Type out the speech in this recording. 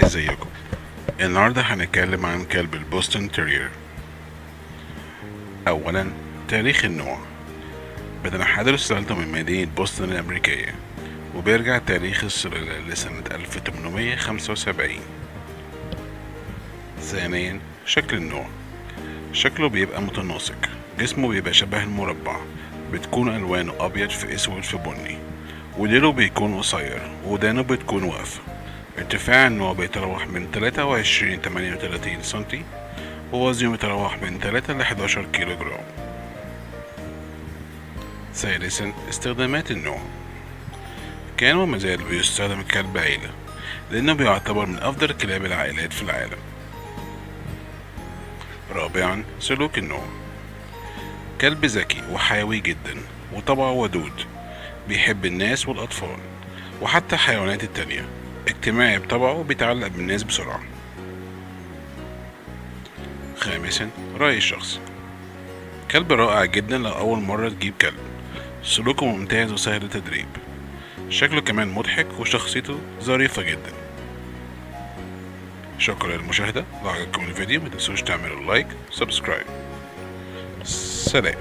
ازيكم؟ النهاردة هنتكلم عن كلب البوستون تيرير. اولا، تاريخ النوع. بدأ حضر سلالته من مدينة بوسطن الأمريكية، وبيرجع تاريخ السلالة لسنة 1875. ثانيا، شكل النوع. شكله بيبقى متناسق، جسمه بيبقى شبه المربع، بتكون ألوانه أبيض في أسود في بني، وديله بيكون قصير، ودانه بتكون واقفة. ارتفاع النوع بيتراوح من 23-38 سنتي، ووزنه يتراوح من 3 ل 11 كيلو جرام. ثالثا، استخدامات النوع. كان وما زال بيستخدم كلب عيلة، لأنه بيعتبر من أفضل كلاب العائلات في العالم. رابعا، سلوك النوع. كلب ذكي وحيوي جدا، وطبعه ودود، بيحب الناس والأطفال وحتى الحيوانات التانية. اجتماعي بطبعه، بيتعلق بالناس بسرعة. خامسا، رأيي الشخصي. كلب رائع جدا لو أول مرة تجيب كلب. سلوكه ممتاز وسهل التدريب. شكله كمان مضحك، وشخصيته ظريفة جدا. شكرا للمشاهدة. لو عجبكم الفيديو متنسوش تعملوا لايك وسبسكرايب. سلام.